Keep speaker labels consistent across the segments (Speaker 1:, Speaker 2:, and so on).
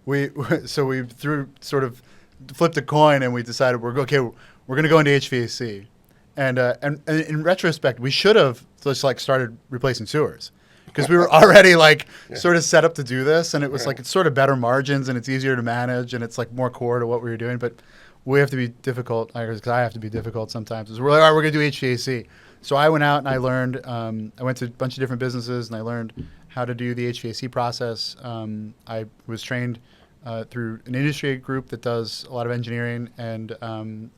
Speaker 1: we flipped a coin and we decided we're going to go into HVAC, and in retrospect we should have just like started replacing sewers because we were already like sort of set up to do this, and it was like it's sort of better margins and it's easier to manage and it's like more core to what we were doing, but we have to be difficult because I have to be difficult sometimes. We're like, all right, we're going to do HVAC. So I went out and I learned. I went to a bunch of different businesses and I learned how to do the HVAC process. I was trained through an industry group that does a lot of engineering and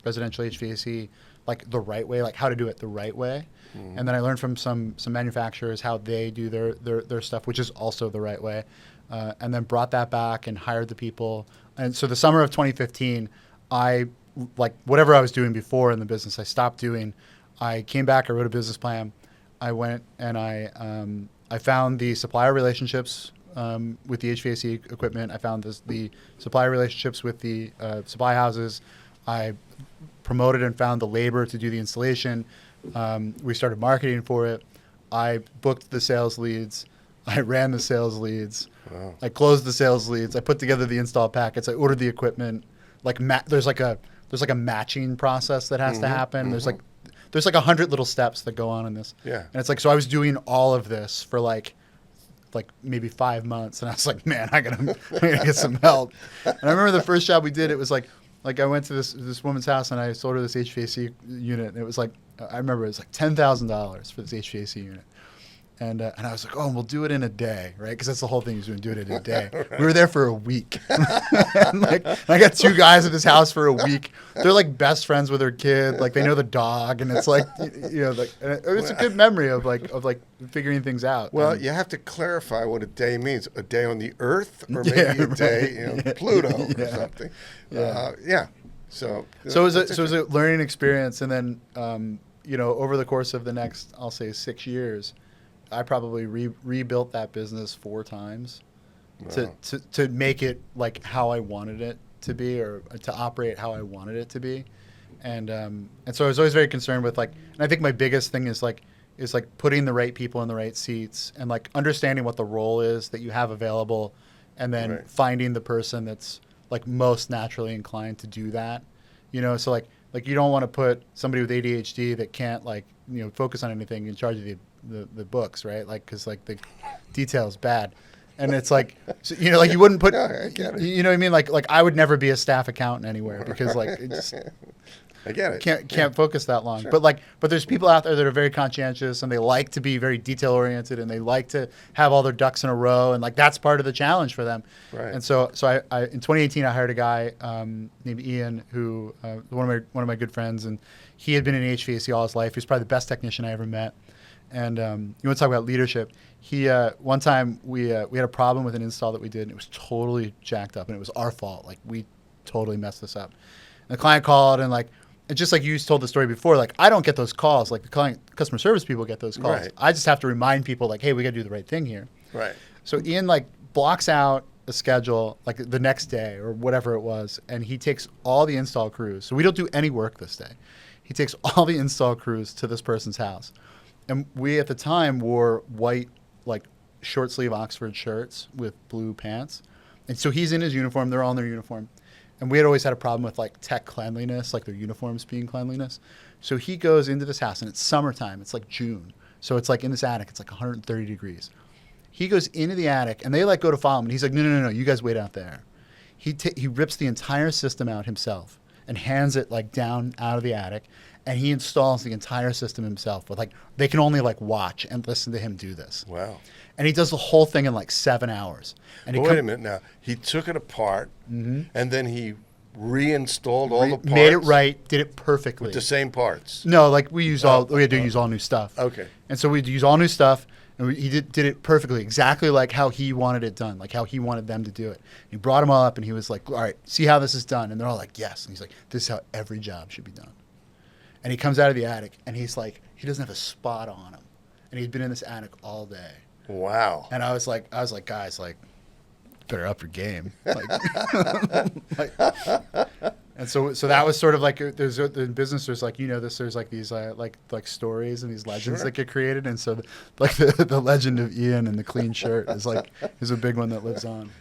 Speaker 1: residential HVAC like the right way, like how to do it the right way. Mm-hmm. And then I learned from some manufacturers how they do their stuff, which is also the right way. And then brought that back and hired the people. And so the summer of 2015, I, like whatever I was doing before in the business, I stopped doing. I came back, I wrote a business plan. I went and I found the supplier relationships with the HVAC equipment. I found the supplier relationships with the supply houses. I promoted and found the labor to do the installation. We started marketing for it. I booked the sales leads. I ran the sales leads. Wow. I closed the sales leads. I put together the install packets. I ordered the equipment. Like there's like a matching process that has to happen. Mm-hmm. There's like 100 little steps that go on in this. Yeah. And it's like, so I was doing all of this for like maybe 5 months, and I was like, man, I gotta get some help. And I remember the first job we did, it was like I went to this woman's house and I sold her this HVAC unit, and it was like, I remember it was like $10,000 for this HVAC unit. And I was like, oh, we'll do it in a day, right? Because that's the whole thing, is doing do it in a day. Right. We were there for a week. and I got 2 guys at this house for a week. They're like best friends with their kid. Like they know the dog, and it's like, it's a good memory of figuring things out.
Speaker 2: Well, you have to clarify what a day means. A day on the Earth, or maybe a day, Pluto or something. Yeah. So it was a
Speaker 1: learning experience, and then over the course of the next, I'll say 6 years, I probably rebuilt that business 4 times to make it like how I wanted it to be, or to operate how I wanted it to be. And so I was always very concerned with and I think my biggest thing is putting the right people in the right seats, and like understanding what the role is that you have available, and then finding the person that's like most naturally inclined to do that. So like you don't want to put somebody with ADHD that can't focus on anything in charge of the books, right? Because the detail's bad, and it's like, so, you wouldn't put,
Speaker 2: I get it.
Speaker 1: You know what I mean? Like I would never be a staff accountant anywhere, because it just,
Speaker 2: I get it.
Speaker 1: Can't focus that long. Sure. But there's people out there that are very conscientious, and they like to be very detail oriented, and they like to have all their ducks in a row, and that's part of the challenge for them. Right. And so I in 2018 I hired a guy named Ian, who one of my good friends, and he had been in HVAC all his life. He was probably the best technician I ever met. And you want to talk about leadership? He one time we had a problem with an install that we did, and it was totally jacked up, and it was our fault. Like we totally messed this up. And the client called, and it's just like you told the story before. Like I don't get those calls. Like the customer service people get those calls. Right. I just have to remind people hey, we got to do the right thing here.
Speaker 2: Right.
Speaker 1: So Ian blocks out a schedule the next day or whatever it was, and he takes all the install crews. So we don't do any work this day. He takes all the install crews to this person's house. And we, at the time, wore white, short sleeve Oxford shirts with blue pants. And so he's in his uniform. They're all in their uniform. And we had always had a problem with, tech cleanliness, their uniforms being cleanliness. So he goes into this house, and it's summertime. It's June. So it's in this attic. It's 130 degrees. He goes into the attic, and they, go to follow him. And he's like, no, you guys wait out there. He rips the entire system out himself and hands it, down out of the attic. And he installs the entire system himself. With they can only watch and listen to him do this.
Speaker 2: Wow!
Speaker 1: And he does the whole thing in 7 hours. And
Speaker 2: wait a minute now. He took it apart, and then he reinstalled all the parts.
Speaker 1: Made it right. Did it perfectly
Speaker 2: with the same parts.
Speaker 1: No, we had to use all new stuff.
Speaker 2: Okay.
Speaker 1: And so we'd use all new stuff, and he did it perfectly, exactly how he wanted it done, how he wanted them to do it. He brought them all up, and he was like, "All right, see how this is done?" And they're all like, "Yes." And he's like, "This is how every job should be done." And he comes out of the attic, and he's like, he doesn't have a spot on him. And he'd been in this attic all day.
Speaker 2: Wow.
Speaker 1: And I was like, guys, better up your game. And so that was sort of there's in business, there's there's these stories and these legends that get created. And so the legend of Ian and the clean shirt is a big one that lives on.